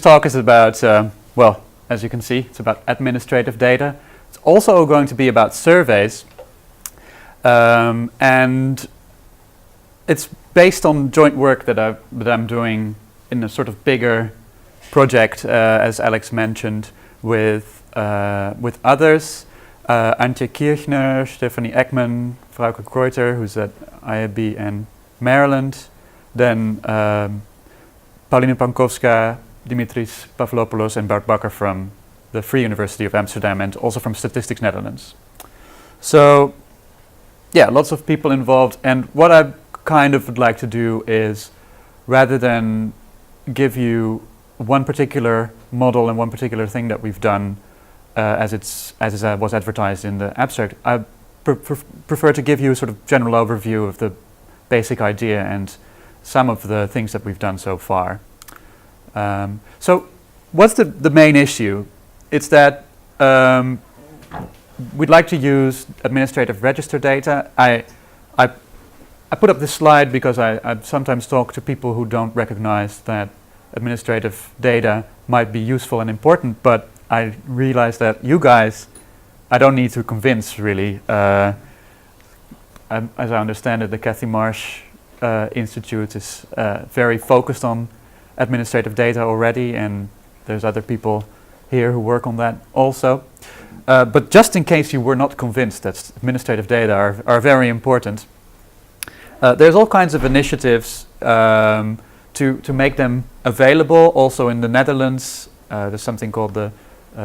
talk is about, well, as you can see, it's about administrative data. It's also going to be about surveys. And it's based on joint work that I'm doing in a sort of bigger project, as Alex mentioned, with others. Antje Kirchner, Stephanie Ekman, Frauke Kreuter, who's at IAB and Maryland. Then Pauline Pankowska, Dimitris Pavlopoulos and Bart Bakker from the Free University of Amsterdam and also from Statistics Netherlands. So yeah, lots of people involved, and what I kind of would like to do is, rather than give you one particular model and one particular thing that we've done as was advertised in the abstract, I prefer to give you a sort of general overview of the basic idea and some of the things that we've done so far. So what's the main issue? It's that we'd like to use administrative register data. I put up this slide because I sometimes talk to people who don't recognize that administrative data might be useful and important, but I realize that you guys, I don't need to convince really. As I understand it, the Cathy Marsh Institute is very focused on administrative data already, and there's other people here who work on that also. But just in case you were not convinced that administrative data are very important, there's all kinds of initiatives to make them available. Also in the Netherlands, there's something called the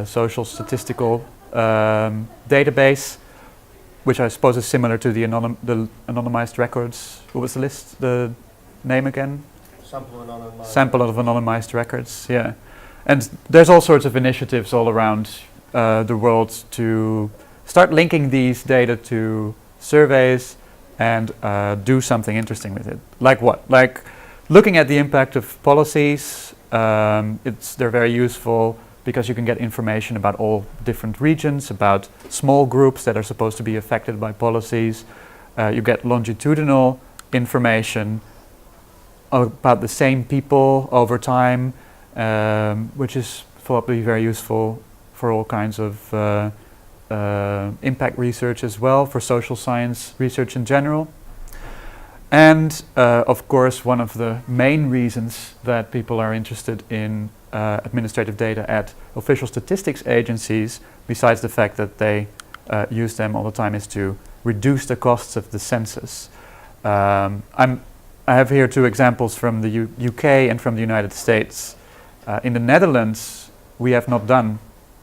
Social Statistical Database, which I suppose is similar to the anonymized records. What was the list? The name again? Sample of anonymized records, yeah. And there's all sorts of initiatives all around the world to start linking these data to surveys and do something interesting with it. Like what? Like looking at the impact of policies. They're very useful because you can get information about all different regions, about small groups that are supposed to be affected by policies. You get longitudinal information about the same people over time, which is probably very useful for all kinds of impact research as well, for social science research in general. And of course, one of the main reasons that people are interested in administrative data at official statistics agencies, besides the fact that they use them all the time, is to reduce the costs of the census. I have here two examples from the UK and from the United States. In the Netherlands, we have not done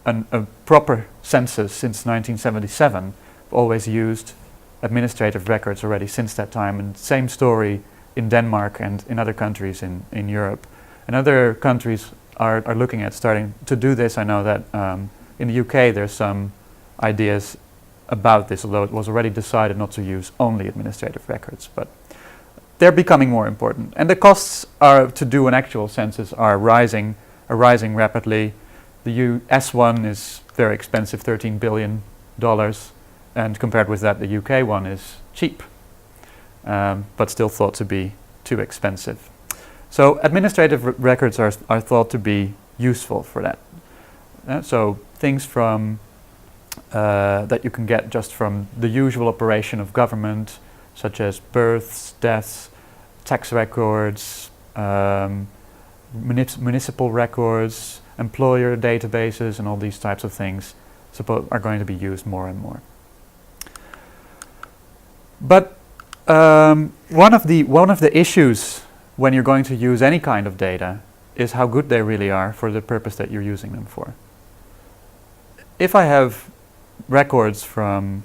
a proper census since 1977. We've always used administrative records already since that time, and same story in Denmark and in other countries in Europe. And other countries are looking at starting to do this. I know that in the UK there's some ideas about this, although it was already decided not to use only administrative records, but they're becoming more important. And the costs to do an actual census are rising rapidly. The US one is very expensive, $13 billion, and compared with that, the UK one is cheap, but still thought to be too expensive. So administrative records are thought to be useful for that. So things from that you can get just from the usual operation of government, such as births, deaths, tax records, municipal records, employer databases, and all these types of things are going to be used more and more. But one of the issues when you're going to use any kind of data is how good they really are for the purpose that you're using them for. If I have records from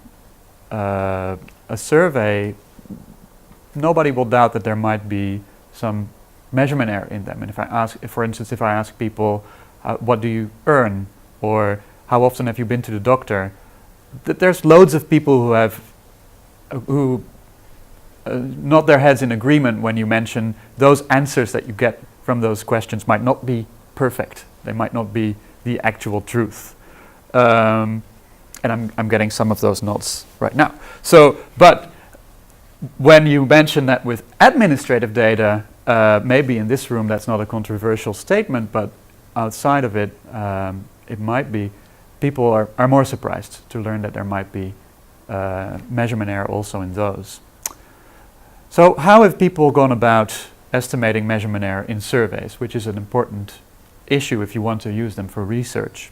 a survey, nobody will doubt that there might be some measurement error in them. And if I ask, for instance, if I ask people, what do you earn, or how often have you been to the doctor, there's loads of people who nod their heads in agreement when you mention those answers that you get from those questions might not be perfect. They might not be the actual truth. And I'm getting some of those nods right now. So, but when you mention that with administrative data, maybe in this room that's not a controversial statement, but outside of it, it might be people are more surprised to learn that there might be measurement error also in those. So how have people gone about estimating measurement error in surveys, which is an important issue if you want to use them for research?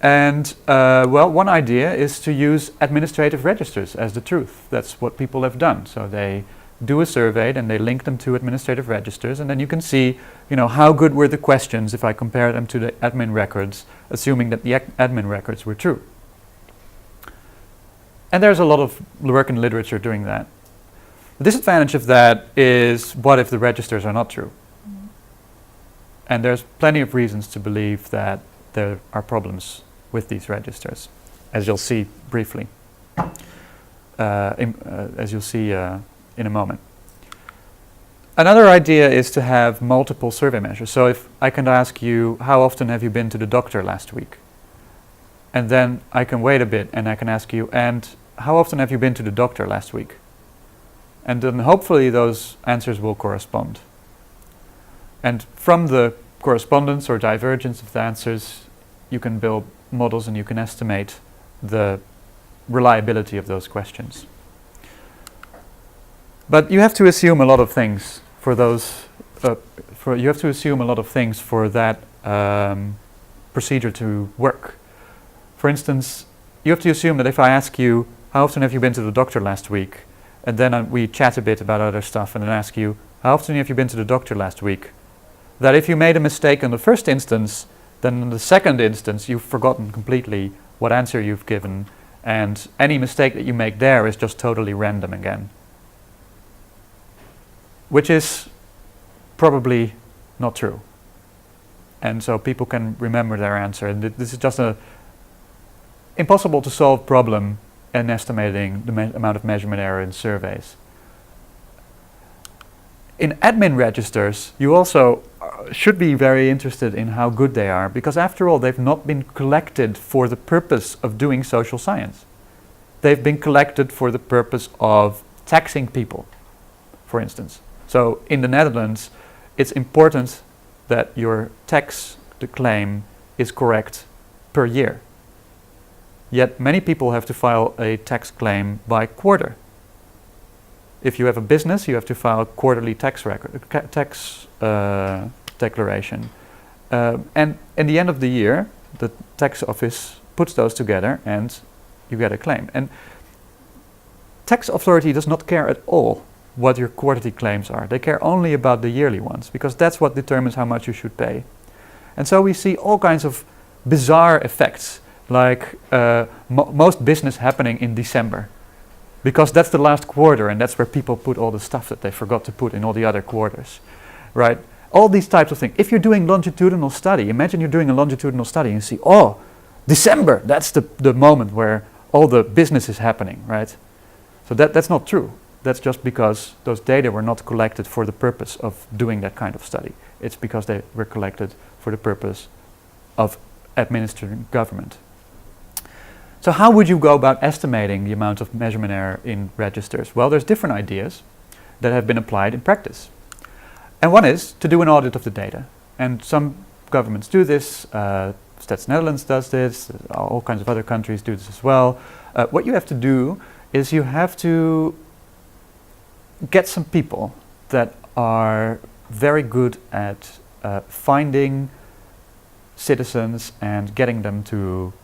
And well, one idea is to use administrative registers as the truth. That's what people have done. So they do a survey, and they link them to administrative registers, and then you can see, how good were the questions if I compare them to the admin records, assuming that the admin records were true. And there's a lot of work in literature doing that. The disadvantage of that is, what if the registers are not true? And there's plenty of reasons to believe that there are problems with these registers, as you'll see briefly, as you'll see in a moment. Another idea is to have multiple survey measures. So if I can ask you, how often have you been to the doctor last week? And then I can wait a bit and I can ask you, and how often have you been to the doctor last week? And then hopefully those answers will correspond. And from the correspondence or divergence of the answers, you can build models and you can estimate the reliability of those questions. But you have to assume a lot of things for those. You have to assume a lot of things for that procedure to work. For instance, you have to assume that if I ask you, how often have you been to the doctor last week? And then we chat a bit about other stuff, and then ask you, how often have you been to the doctor last week? That if you made a mistake in the first instance, then in the second instance you've forgotten completely what answer you've given, and any mistake that you make there is just totally random again. Which is probably not true. And so people can remember their answer. And this is just an impossible to solve problem in estimating the amount of measurement error in surveys. In admin registers, you also should be very interested in how good they are, because after all, they've not been collected for the purpose of doing social science. They've been collected for the purpose of taxing people, for instance. So in the Netherlands, it's important that your tax claim is correct per year. Yet many people have to file a tax claim by quarter. If you have a business, you have to file a quarterly tax declaration. And in the end of the year, the tax office puts those together and you get a claim. And tax authority does not care at all what your quarterly claims are. They care only about the yearly ones, because that's what determines how much you should pay. And so we see all kinds of bizarre effects, like most business happening in December, because that's the last quarter and that's where people put all the stuff that they forgot to put in all the other quarters, right? All these types of things. If you're doing longitudinal study, imagine you're doing a longitudinal study and you see, oh, December, that's the moment where all the business is happening, right? So that's not true. That's just because those data were not collected for the purpose of doing that kind of study. It's because they were collected for the purpose of administering government. So how would you go about estimating the amount of measurement error in registers? Well, there's different ideas that have been applied in practice. And one is to do an audit of the data. And some governments do this. Stats Netherlands does this. All kinds of other countries do this as well. What you have to do is you have to get some people that are very good at finding citizens and getting them to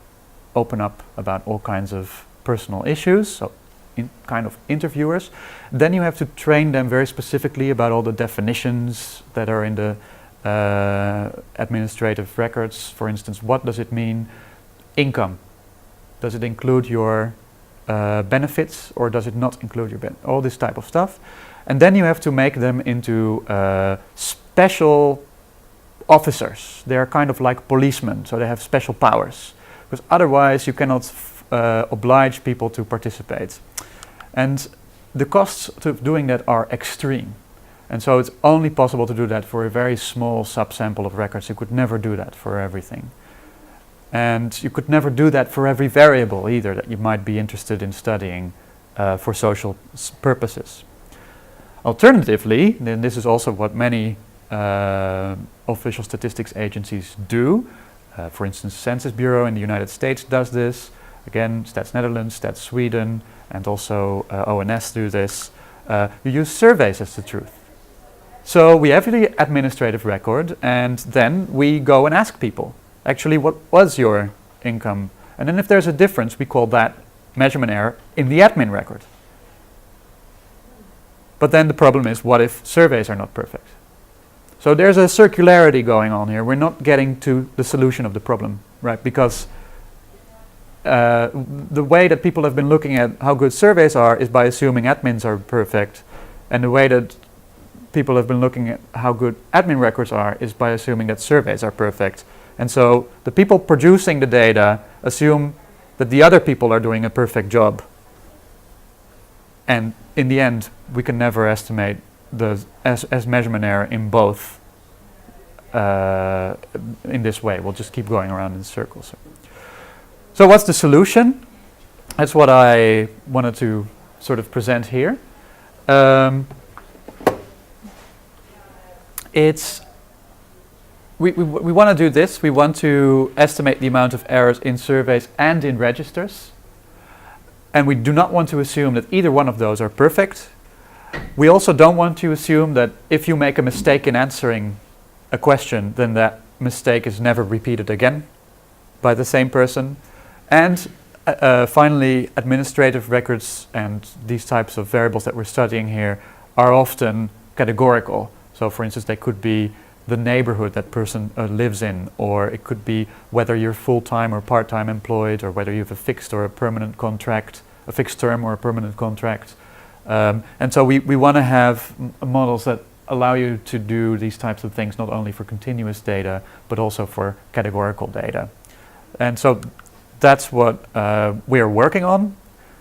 open up about all kinds of personal issues, so kind of interviewers. Then you have to train them very specifically about all the definitions that are in the administrative records. For instance, what does it mean income? Does it include your benefits, or does it not include your benefits? All this type of stuff. And then you have to make them into special officers. They are kind of like policemen, so they have special powers. Because otherwise you cannot oblige people to participate. And the costs of doing that are extreme. And so it's only possible to do that for a very small subsample of records. You could never do that for everything. And you could never do that for every variable either that you might be interested in studying for social purposes. Alternatively, then this is also what many official statistics agencies do. For instance, Census Bureau in the United States does this. Again, Stats Netherlands, Stats Sweden, and also ONS do this. You use surveys as the truth. So we have the administrative record, and then we go and ask people, actually, what was your income? And then if there's a difference, we call that measurement error in the admin record. But then the problem is, what if surveys are not perfect? So there's a circularity going on here. We're not getting to the solution of the problem, right? Because the way that people have been looking at how good surveys are is by assuming admins are perfect, and the way that people have been looking at how good admin records are is by assuming that surveys are perfect. And so the people producing the data assume that the other people are doing a perfect job. And in the end, we can never estimate the as measurement error in both in this way. We'll just keep going around in circles. So what's the solution? That's what I wanted to sort of present here. We want to do this. We want to estimate the amount of errors in surveys and in registers. And we do not want to assume that either one of those are perfect. We also don't want to assume that if you make a mistake in answering a question, then that mistake is never repeated again by the same person. And finally, administrative records and these types of variables that we're studying here are often categorical. So for instance, they could be the neighborhood that person lives in, or it could be whether you're full-time or part-time employed, or whether you have a fixed or a permanent contract, a fixed term or a permanent contract. And so we want to have models that allow you to do these types of things not only for continuous data, but also for categorical data. And so that's what we're working on.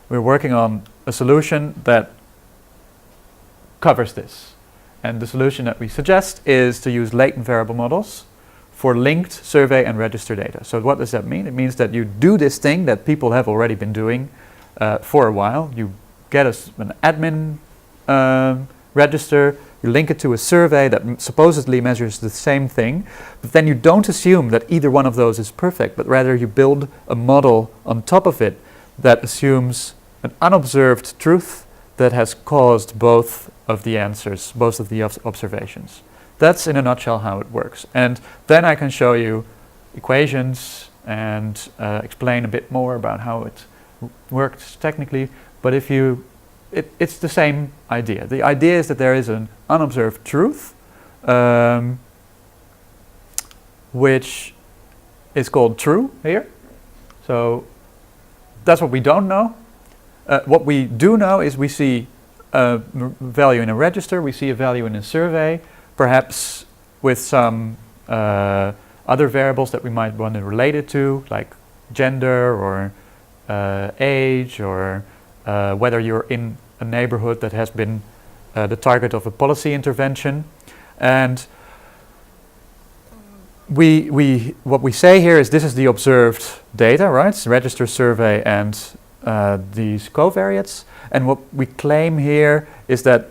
We're working on a solution that covers this. And the solution that we suggest is to use latent variable models for linked survey and register data. So what does that mean? It means that you do this thing that people have already been doing for a while. You get an admin register, you link it to a survey that supposedly measures the same thing, but then you don't assume that either one of those is perfect, but rather you build a model on top of it that assumes an unobserved truth that has caused both of the answers, both of the observations. That's in a nutshell how it works. And then I can show you equations and explain a bit more about how it works technically. But if you, it's the same idea. The idea is that there is an unobserved truth, which is called true here. So that's what we don't know. What we do know is we see a value in a register, we see a value in a survey, perhaps with some other variables that we might want to relate it to, like gender or age, or whether you're in a neighborhood that has been the target of a policy intervention. And what we say here is this is the observed data, right? It's register, survey, and these covariates. And what we claim here is that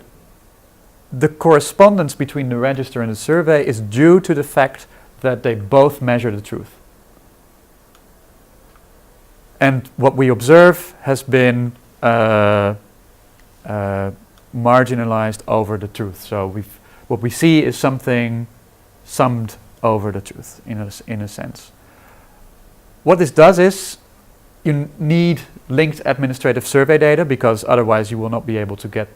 the correspondence between the register and the survey is due to the fact that they both measure the truth. And what we observe has been marginalized over the truth. So what we see is something summed over the truth in a sense. What this does is you need linked administrative survey data, because otherwise you will not be able to get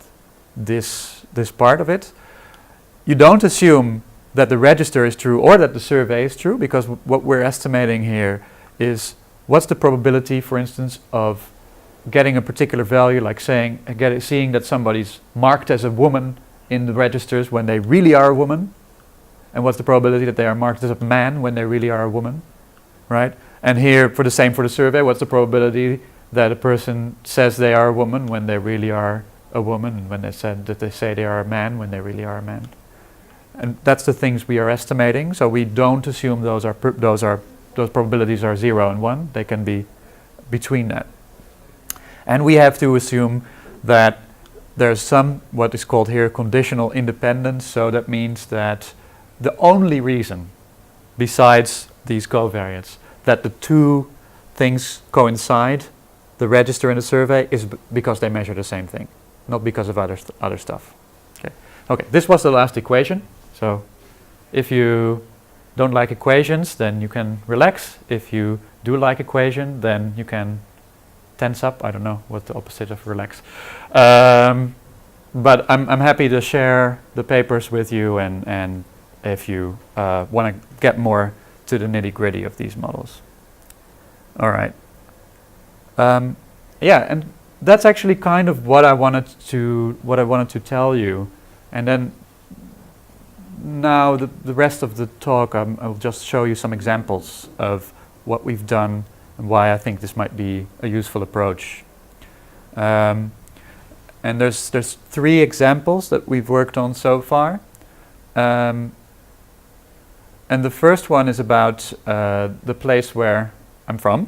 this part of it. You don't assume that the register is true or that the survey is true, because what we're estimating here is what's the probability, for instance, of getting a particular value, like seeing that somebody's marked as a woman in the registers when they really are a woman, and what's the probability that they are marked as a man when they really are a woman, right? And here, for the same for the survey, what's the probability that a person says they are a woman when they really are a woman, and when they say they are a man when they really are a man? And that's the things we are estimating. So we don't assume those probabilities are 0 and 1. They can be between that. And we have to assume that there's some what is called here conditional independence. So that means that the only reason, besides these covariates, that the two things coincide, the register and the survey, is because they measure the same thing, not because of other stuff. Okay, this was the last equation. So if you don't like equations, then you can relax. If you do like equation, then you can tense up. I don't know what the opposite of relax. But I'm happy to share the papers with you, and if you want to get more to the nitty-gritty of these models. All right. Yeah, and that's actually kind of what I wanted to tell you. And then now the rest of the talk, I'll just show you some examples of what we've done and why I think this might be a useful approach. And there's 3 examples that we've worked on so far. And the first one is about the place where I'm from,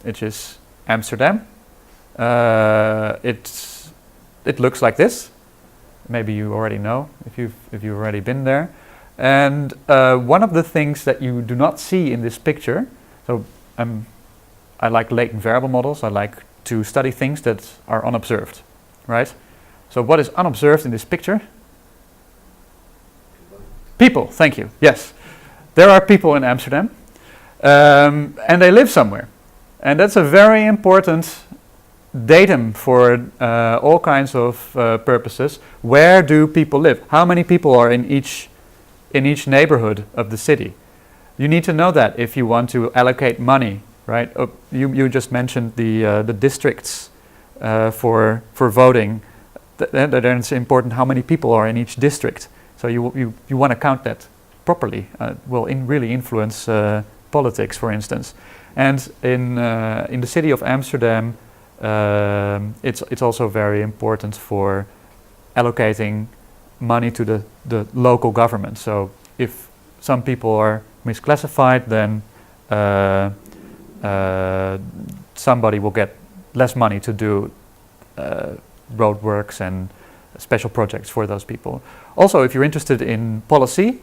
which is Amsterdam. It looks like this. Maybe you already know if you've already been there. And one of the things that you do not see in this picture, so I like latent variable models. I like to study things that are unobserved, right? So what is unobserved in this picture? People, thank you, yes. There are people in Amsterdam, and they live somewhere. And that's a very important datum for all kinds of purposes. Where do people live? How many people are in each neighborhood of the city? You need to know that if you want to allocate money, right? You just mentioned the districts for voting. Then it's important how many people are in each district. So you want to count that properly. Will really influence politics, for instance. And in the city of Amsterdam, it's also very important for allocating money to the local government. So if some people are misclassified, then somebody will get less money to do roadworks and special projects for those people. Also, if you're interested in policy,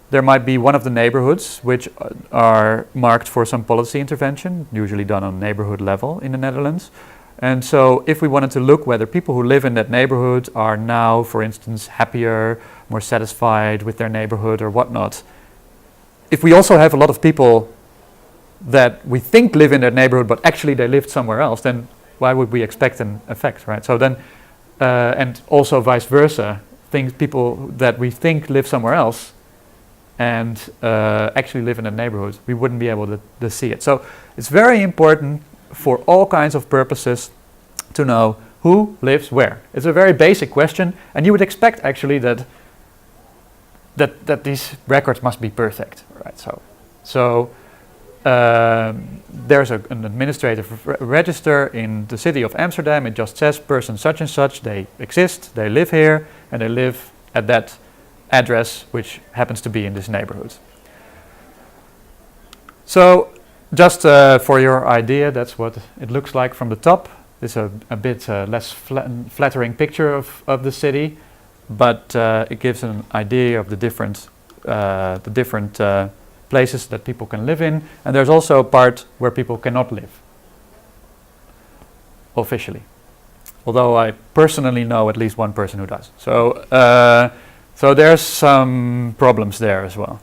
there might be one of the neighborhoods which are marked for some policy intervention, usually done on neighborhood level in the Netherlands. And so if we wanted to look whether people who live in that neighborhood are now, for instance, happier, more satisfied with their neighborhood or whatnot, if we also have a lot of people that we think live in that neighborhood but actually they lived somewhere else, then why would we expect an effect, right? So then, and also vice versa, people that we think live somewhere else and actually live in a neighborhood, we wouldn't be able to see it. So it's very important for all kinds of purposes to know who lives where. It's a very basic question, and you would expect actually that these records must be perfect, right? So there's an administrative register in the city of Amsterdam. It just says person such and such, they exist, they live here, and they live at that address which happens to be in this neighborhood. So just for your idea, that's what it looks like from the top. It's a bit less flattering picture of the city, but it gives an idea of the different places that people can live in. And there's also a part where people cannot live, officially. Although I personally know at least one person who does. So there's some problems there as well.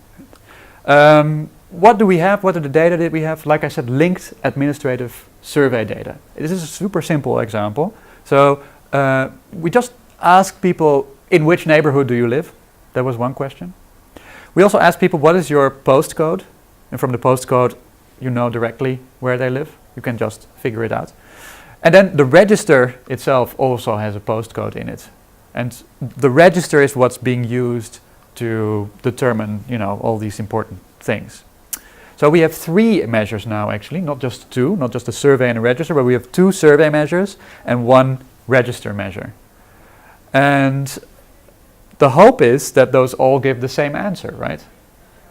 What do we have? What are the data that we have? Like I said, linked administrative survey data. This is a super simple example. So we just ask people, in which neighborhood do you live? That was one question. We also ask people, what is your postcode? And from the postcode, you know directly where they live. You can just figure it out. And then the register itself also has a postcode in it. And the register is what's being used to determine, all these important things. So we have 3 measures now, actually, not just 2, not just a survey and a register, but we have 2 survey measures and 1 register measure. And the hope is that those all give the same answer, right?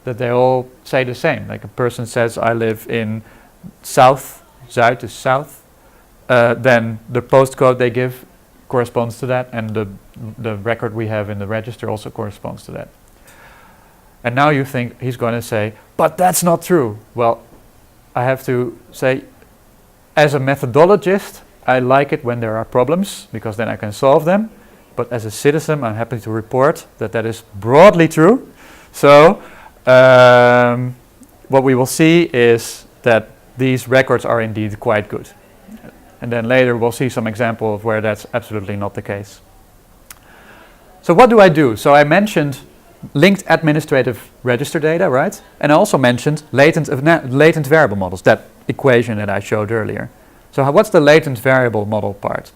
That they all say the same. Like a person says, I live in south, Zuid is south, then the postcode they give corresponds to that, and the record we have in the register also corresponds to that. And now you think he's going to say, but that's not true. Well, I have to say, as a methodologist, I like it when there are problems, because then I can solve them. But as a citizen, I'm happy to report that that is broadly true. So what we will see is that these records are indeed quite good. And then later we'll see some example of where that's absolutely not the case. So what do I do? So I mentioned linked administrative register data, right? And I also mentioned latent variable models, that equation that I showed earlier. So what's the latent variable model part?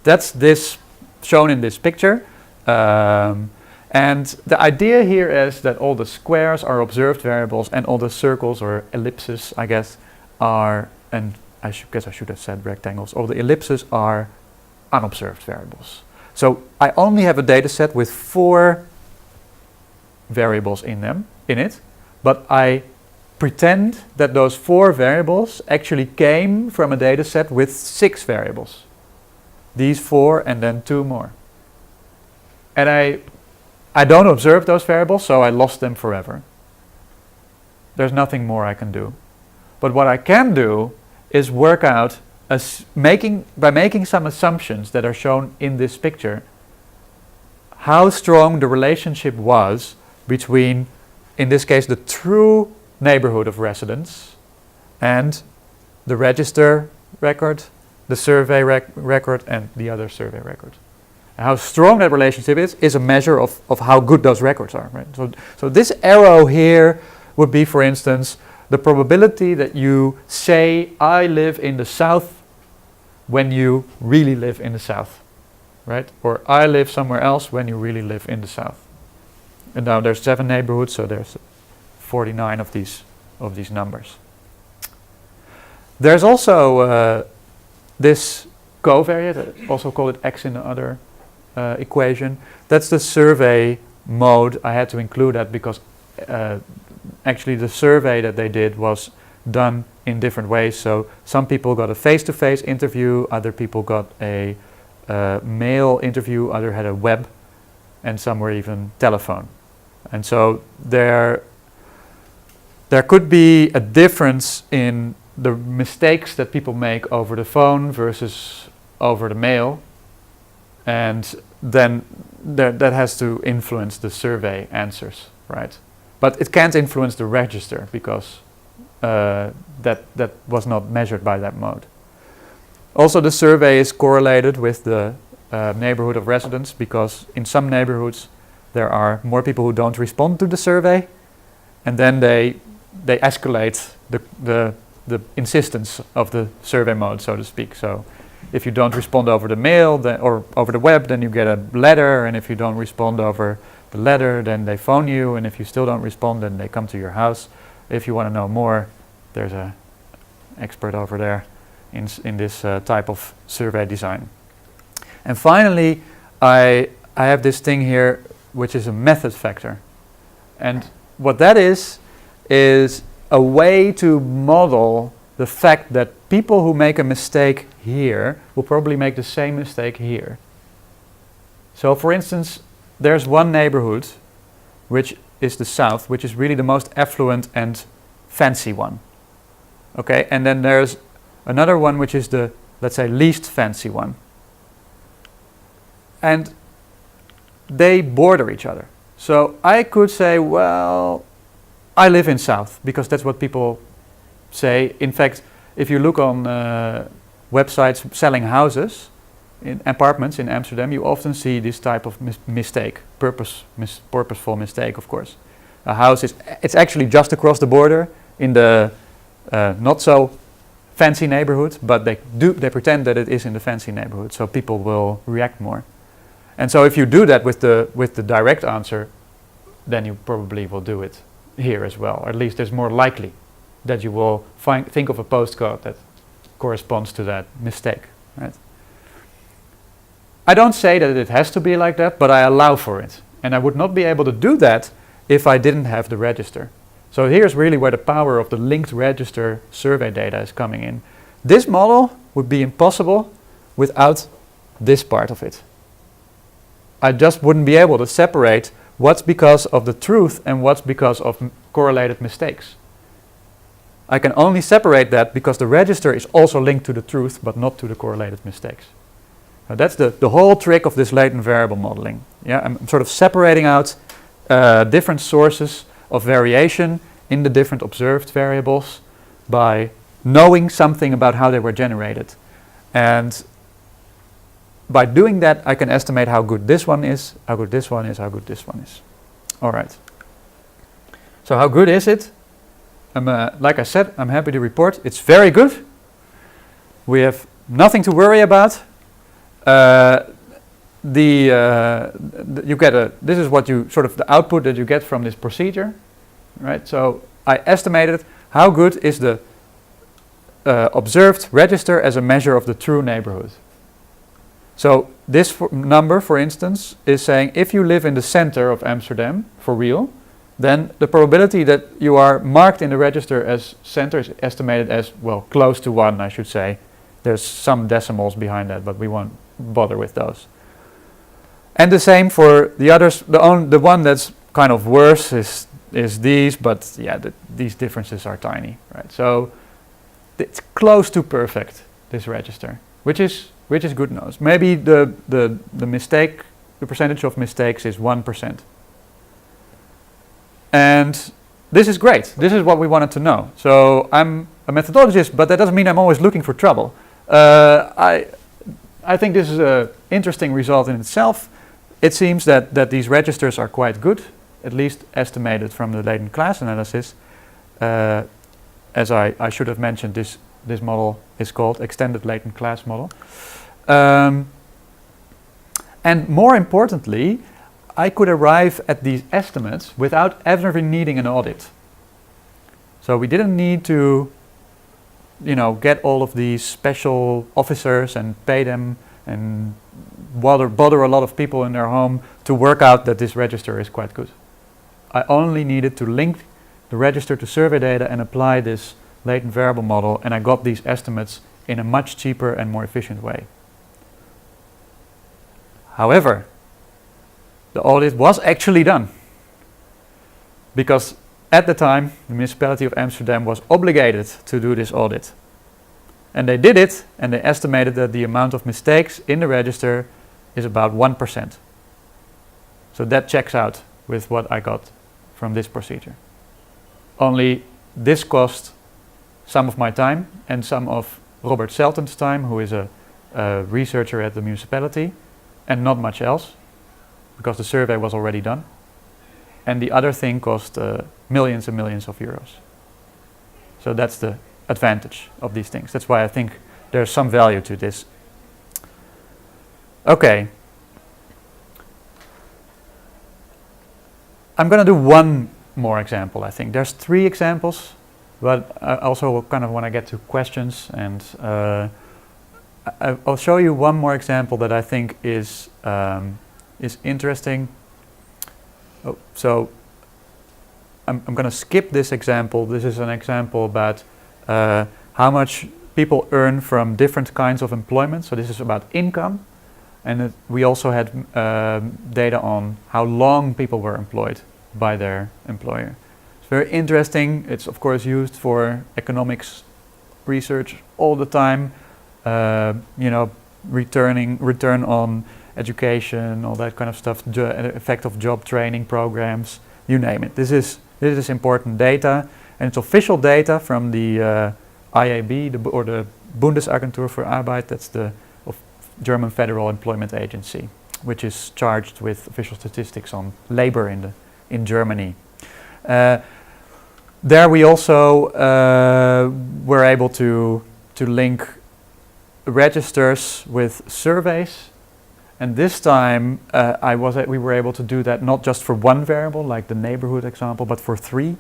That's this shown in this picture. And the idea here is that all the squares are observed variables and all the circles or ellipses, I guess, are, and I guess I should have said rectangles, all the ellipses are unobserved variables. So I only have a data set with 4 variables in it, but I pretend that those 4 variables actually came from a data set with 6 variables. These 4 and then 2 more. And I don't observe those variables, so I lost them forever. There's nothing more I can do. But what I can do is work out, by making some assumptions that are shown in this picture, how strong the relationship was between, in this case, the true neighborhood of residents and the register record, the survey record, and the other survey record. And how strong that relationship is a measure of how good those records are. Right? So this arrow here would be, for instance, the probability that you say, I live in the south, when you really live in the south. Right? Or I live somewhere else when you really live in the south. And now there's 7 neighborhoods, so there's 49 of these numbers. There's also this covariate, also called it X in the other equation. That's the survey mode. I had to include that because actually the survey that they did was done in different ways. So some people got a face-to-face interview, other people got a mail interview, other had a web, and some were even telephone. And so there could be a difference in the mistakes that people make over the phone versus over the mail, and then that has to influence the survey answers, right? But it can't influence the register because that was not measured by that mode. Also, the survey is correlated with the neighborhood of residents, because in some neighborhoods there are more people who don't respond to the survey, and then they escalate the insistence of the survey mode, so to speak. So if you don't respond over the mail or over the web, then you get a letter, and if you don't respond over the letter, then they phone you, and if you still don't respond, then they come to your house. If you want to know more, there's an expert over there in this type of survey design. And finally, I have this thing here, which is a method factor. And what that is a way to model the fact that people who make a mistake here will probably make the same mistake here. So for instance, there's one neighborhood, which is the south, which is really the most affluent and fancy one. Okay, and then there's another one which is the, let's say, least fancy one. And they border each other. So I could say, well, I live in south, because that's what people say. In fact, if you look on websites selling houses, in apartments in Amsterdam, you often see this type of mistake, purposeful mistake, of course. A house it's actually just across the border in the not so fancy neighborhood, but they pretend that it is in the fancy neighborhood, so people will react more. And so if you do that with the direct answer, then you probably will do it here as well. Or at least it's more likely that you will think of a postcode that corresponds to that mistake, right? I don't say that it has to be like that, but I allow for it. And I would not be able to do that if I didn't have the register. So here's really where the power of the linked register survey data is coming in. This model would be impossible without this part of it. I just wouldn't be able to separate what's because of the truth and what's because of correlated mistakes. I can only separate that because the register is also linked to the truth but not to the correlated mistakes. Now that's the whole trick of this latent variable modeling. Yeah, I'm sort of separating out different sources of variation in the different observed variables by knowing something about how they were generated. And by doing that, I can estimate how good this one is, how good this one is, how good this one is. All right. So how good is it? Like I said, I'm happy to report it's very good. We have nothing to worry about. You get this is what you sort of the output that you get from this procedure, right? So I estimated how good is the observed register as a measure of the true neighborhood. So this number, for instance, is saying if you live in the center of Amsterdam for real, then the probability that you are marked in the register as center is estimated as, well, close to 1, I should say. There's some decimals behind that, but we won't bother with those. And the same for the others. The one that's kind of worse is these, but yeah, these differences are tiny, right? So it's close to perfect, this register, which is good news. Maybe the percentage of mistakes is 1%. And this is great. This is what we wanted to know. So I'm a methodologist, but that doesn't mean I'm always looking for trouble. I think this is an interesting result in itself. It seems that these registers are quite good, at least estimated from the latent class analysis. As I should have mentioned, this model is called extended latent class model. And more importantly, I could arrive at these estimates without ever needing an audit. So we didn't need to, get all of these special officers and pay them and bother a lot of people in their home to work out that this register is quite good. I only needed to link the register to survey data and apply this latent variable model, and I got these estimates in a much cheaper and more efficient way. However, the audit was actually done because at the time the municipality of Amsterdam was obligated to do this audit. And they did it, and they estimated that the amount of mistakes in the register is about 1%. So that checks out with what I got from this procedure. Only this cost some of my time and some of Robert Selten's time, who is a researcher at the municipality, and not much else, because the survey was already done. And the other thing cost millions and millions of euros. So that's the advantage of these things. That's why I think there's some value to this. Okay. I'm going to do one more example, I think. There's 3 examples, but I also kind of want to get to questions, and I'll show you one more example that I think is interesting. So I'm going to skip this example. This is an example about how much people earn from different kinds of employment. So this is about income, and we also had data on how long people were employed by their employer. It's very interesting. It's of course used for economics research all the time. Return on education, all that kind of stuff, effect of job training programs, you name it. This is important data, and it's official data from the IAB, the Bundesagentur für Arbeit. That's the German Federal Employment Agency, which is charged with official statistics on labor in Germany. There we also were able to link registers with surveys, and this time we were able to do that not just for one variable like the neighborhood example, but for 3: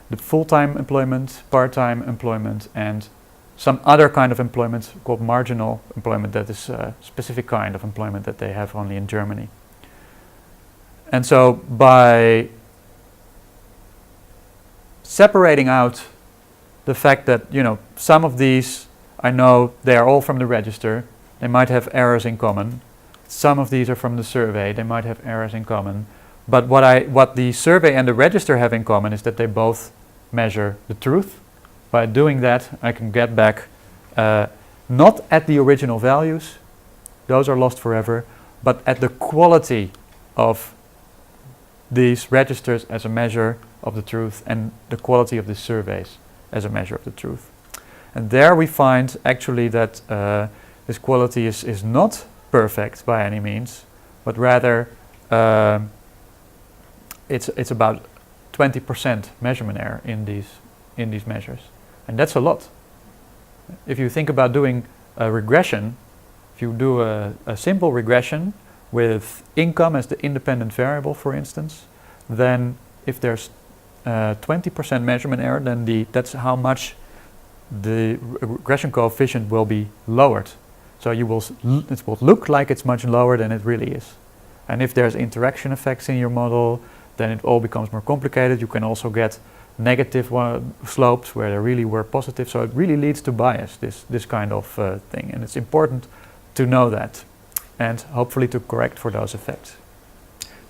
the full-time employment, part-time employment, and some other kind of employment called marginal employment, that is a specific kind of employment that they have only in Germany. And so by separating out the fact that some of these, I know they are all from the register, they might have errors in common. Some of these are from the survey, they might have errors in common. But what the survey and the register have in common is that they both measure the truth. By doing that, I can get back not at the original values, those are lost forever, but at the quality of these registers as a measure of the truth and the quality of the surveys as a measure of the truth. And there we find actually that this quality is not perfect by any means, but rather it's about 20% measurement error in these measures. And that's a lot. If you think about doing a regression, if you do a simple regression with income as the independent variable, for instance, then if there's 20% measurement error, then that's how much the regression coefficient will be lowered. So it will look like it's much lower than it really is. And if there's interaction effects in your model, then it all becomes more complicated. You can also get negative slopes where there really were positive. So it really leads to bias, this kind of thing. And it's important to know that and hopefully to correct for those effects.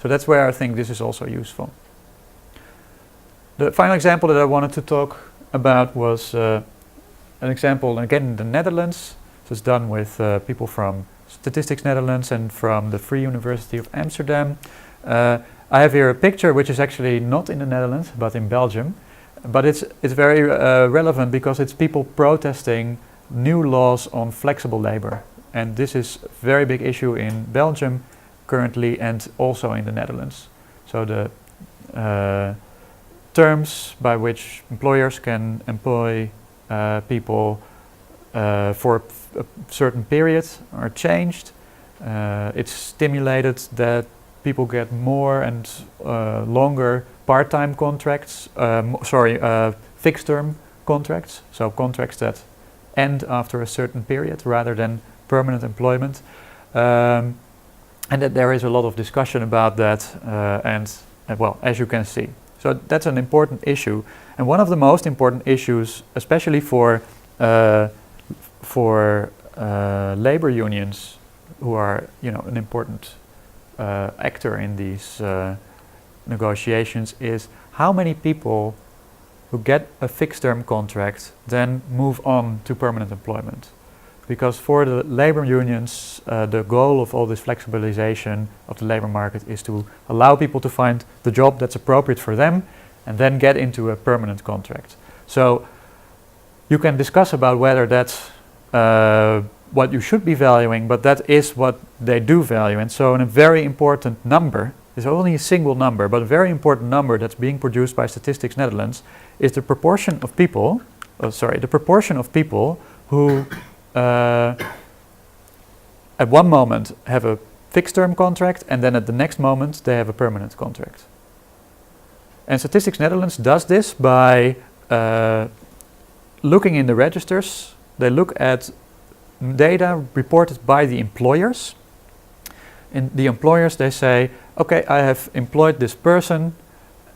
So that's where I think this is also useful. The final example that I wanted to talk about was an example, again, in the Netherlands. So it's done with people from Statistics Netherlands and from the Free University of Amsterdam. I have here a picture which is actually not in the Netherlands but in Belgium, but it's very relevant because it's people protesting new laws on flexible labor, and this is a very big issue in Belgium currently and also in the Netherlands. So the terms by which employers can employ people for a certain period are changed. It's stimulated that people get more and longer part-time contracts, fixed-term contracts, so contracts that end after a certain period rather than permanent employment. And that there is a lot of discussion about that, well, as you can see. So that's an important issue, and one of the most important issues, especially for labor unions, who are, an important actor in these negotiations, is how many people who get a fixed-term contract then move on to permanent employment. Because for the labor unions, the goal of all this flexibilization of the labor market is to allow people to find the job that's appropriate for them and then get into a permanent contract. So you can discuss about whether that's what you should be valuing, but that is what they do value. And so in a very important number, there's only a single number, but a very important number that's being produced by Statistics Netherlands is the proportion of people, who at one moment have a fixed-term contract and then at the next moment they have a permanent contract. And Statistics Netherlands does this by looking in the registers. They look at data reported by the employers. In the employers, they say, okay, I have employed this person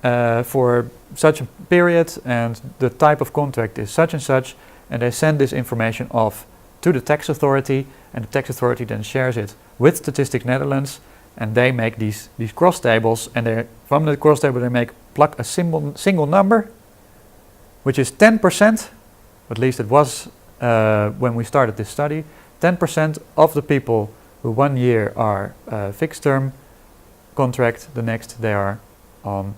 for such a period and the type of contract is such, and they send this information off to the tax authority, and the tax authority then shares it with Statistics Netherlands, and they make these cross tables, and from the cross table they pluck a single number, which is 10%, at least it was when we started this study, 10% of the people who 1 year are fixed term contract, the next they are on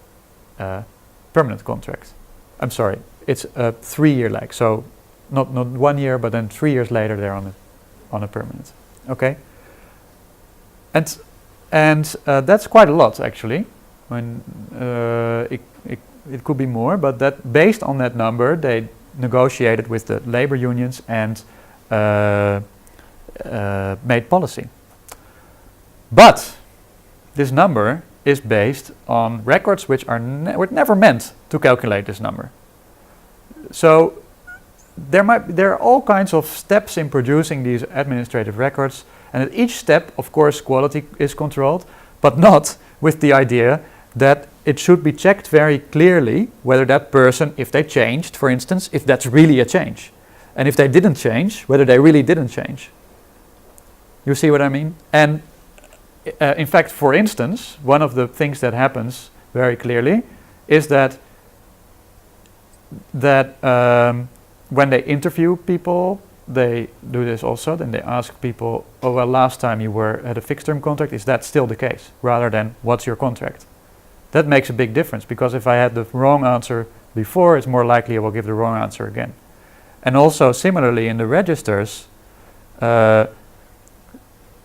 permanent contract. I'm sorry, it's a 3-year lag, so not 1 year, but then 3 years later they're on a permanent. Okay, and that's quite a lot actually. When it could be more, but that based on that number they negotiated with the labor unions and made policy. But this number is based on records which were never meant to calculate this number. So there are all kinds of steps in producing these administrative records, and at each step, of course, quality is controlled, but not with the idea that it should be checked very clearly whether that person, if they changed, for instance, if that's really a change. And if they didn't change, whether they really didn't change. You see what I mean? And in fact, for instance, one of the things that happens very clearly is that when they interview people, they do this also. Then they ask people, "Oh well, last time you had a fixed-term contract. Is that still the case?" Rather than, "What's your contract?" That makes a big difference, because if I had the wrong answer before, it's more likely I will give the wrong answer again. And also, similarly, in the registers, there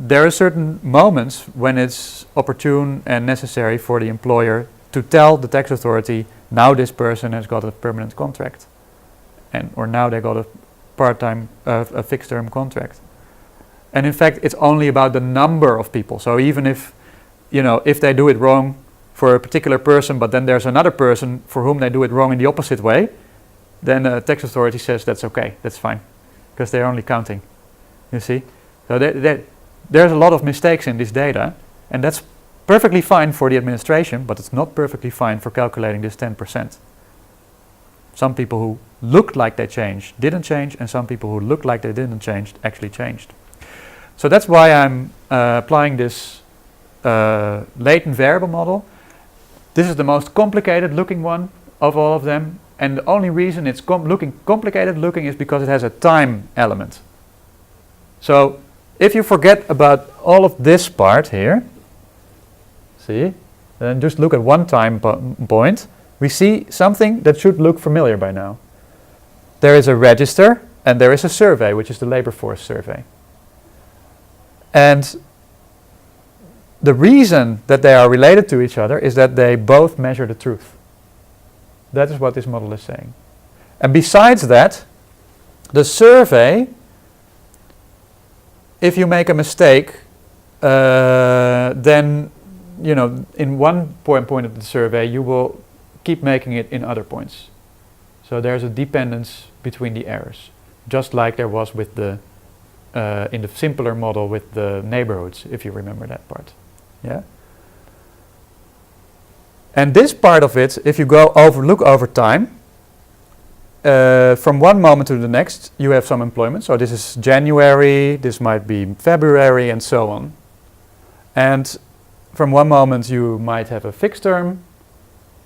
are certain moments when it's opportune and necessary for the employer to tell the tax authority, now this person has got a permanent contract, or now they got a part-time, a fixed-term contract. And in fact, it's only about the number of people. So even if they do it wrong for a particular person, but then there's another person for whom they do it wrong in the opposite way, then the tax authority says that's okay, that's fine, because they're only counting. You see? So there's a lot of mistakes in this data, and that's perfectly fine for the administration, but it's not perfectly fine for calculating this 10%. Some people who looked like they changed didn't change, and some people who looked like they didn't change actually changed. So that's why I'm applying this latent variable model. This is the most complicated looking one of all of them, and the only reason it's complicated looking is because it has a time element. So if you forget about all of this part here, see, then just look at one time point, we see something that should look familiar by now. There is a register and there is a survey, which is the labor force survey. And the reason that they are related to each other is that they both measure the truth. That is what this model is saying. And besides that, the survey, if you make a mistake, then in one point of the survey, you will keep making it in other points. So there's a dependence between the errors, just like there was with the in the simpler model with the neighborhoods, if you remember that part. Yeah. And this part of it, if you look over time, from one moment to the next, you have some employment. So this is January, this might be February, and so on. And from one moment you might have a fixed term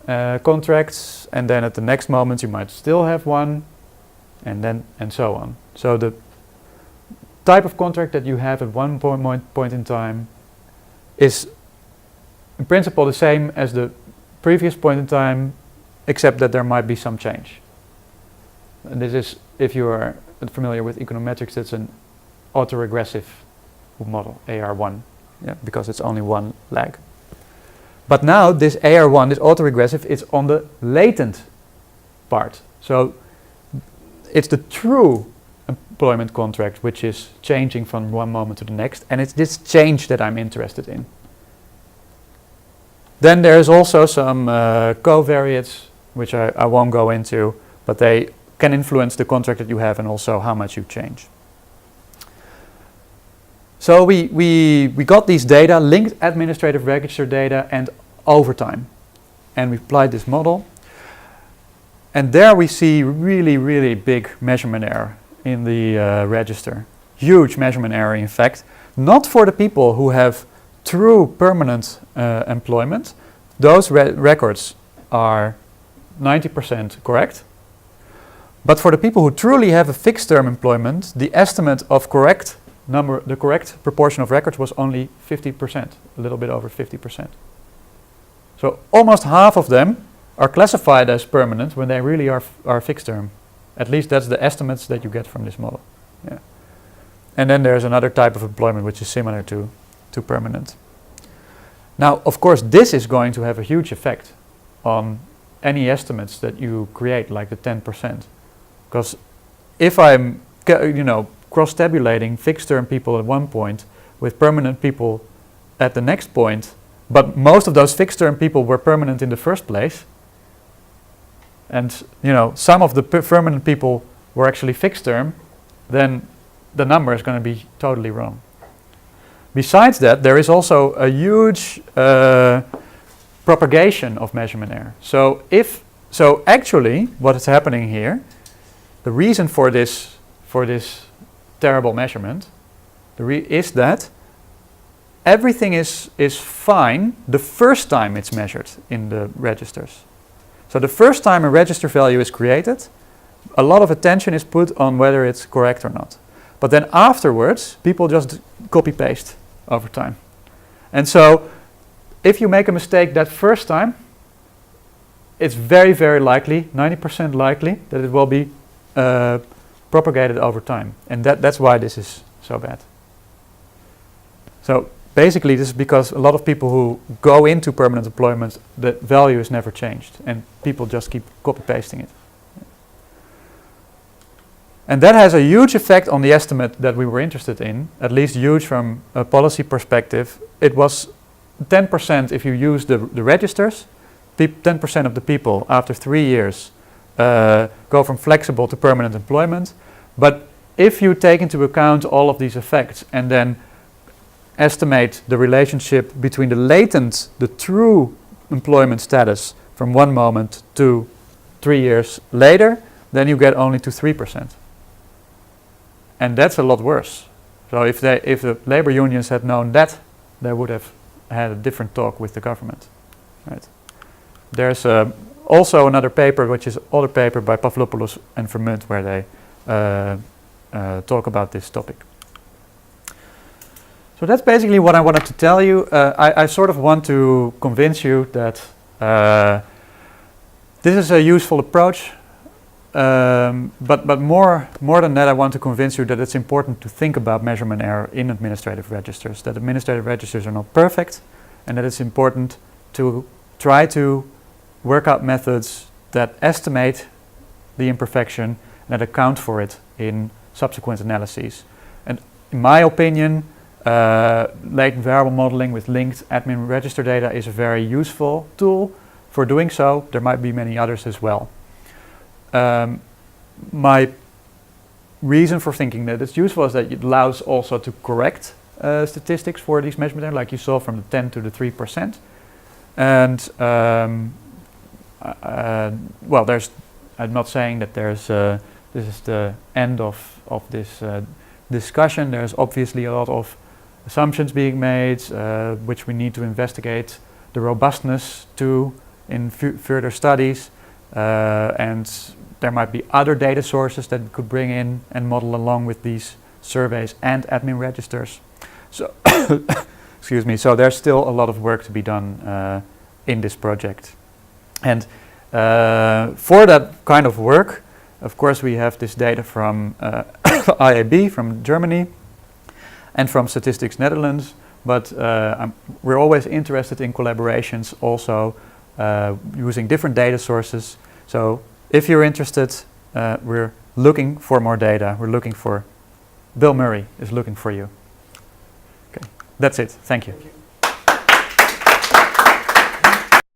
contract, and then at the next moment you might still have one, and so on. So the type of contract that you have at one point in time is in principle the same as the previous point in time, except that there might be some change. And this is, if you are familiar with econometrics, that's an autoregressive model, AR1, because it's only one lag. But now this AR1, this autoregressive, is on the latent part. So it's the true employment contract which is changing from one moment to the next, and it's this change that I'm interested in. Then there's also some covariates, which I won't go into, but they can influence the contract that you have and also how much you change. So we got these data, linked administrative register data and overtime, and we applied this model. And there we see really, really big measurement error in the register. Huge measurement error, in fact. Not for the people who have true permanent employment. Those records are 90% correct. But for the people who truly have a fixed term employment, the estimate of the correct proportion of records was only 50%, a little bit over 50%. So almost half of them are classified as permanent when they really are fixed term. At least that's the estimates that you get from this model. Yeah. And then there's another type of employment which is similar to permanent. Now, of course, this is going to have a huge effect on any estimates that you create, like the 10%. Because if I'm cross-tabulating fixed-term people at one point with permanent people at the next point, but most of those fixed-term people were permanent in the first place, and some of the permanent people were actually fixed-term, then the number is going to be totally wrong. Besides that, there is also a huge propagation of measurement error. So actually, what is happening here, the reason for this terrible measurement is that everything is fine the first time it's measured in the registers. So the first time a register value is created, a lot of attention is put on whether it's correct or not. But then afterwards, people just copy-paste over time. And so if you make a mistake that first time, it's very, very likely, 90% likely, that it will be propagated over time. And that's why this is so bad. So basically, this is because a lot of people who go into permanent employment, the value is never changed, and people just keep copy-pasting it. And that has a huge effect on the estimate that we were interested in, at least huge from a policy perspective. It was 10% if you use the registers. 10% of the people after 3 years go from flexible to permanent employment. But if you take into account all of these effects and then estimate the relationship between the latent, the true employment status from one moment to 3 years later, then you get only to 3%. And that's a lot worse. So if the labor unions had known that, they would have had a different talk with the government. Right. There's also another paper, which is another paper by Pavlopoulos and Vermunt, where they talk about this topic. So that's basically what I wanted to tell you. I sort of want to convince you that this is a useful approach. But more than that, I want to convince you that it's important to think about measurement error in administrative registers, that administrative registers are not perfect, and that it's important to try to work out methods that estimate the imperfection and that account for it in subsequent analyses. And in my opinion, latent variable modeling with linked admin register data is a very useful tool for doing so. There might be many others as well. My reason for thinking that it's useful is that it allows also to correct statistics for these measurement errors, like you saw from the 10 to the 3%. And well, I'm not saying that this is the end of this discussion. There's obviously a lot of assumptions being made, which we need to investigate the robustness to in further studies. And there might be other data sources that we could bring in and model along with these surveys and admin registers. So, excuse me. So there's still a lot of work to be done in this project. And for that kind of work, of course, we have this data from IAB from Germany and from Statistics Netherlands. But we're always interested in collaborations also using different data sources. So if you're interested, we're looking for more data. We're looking for, Bill Murray is looking for you. Okay, that's it. Thank you.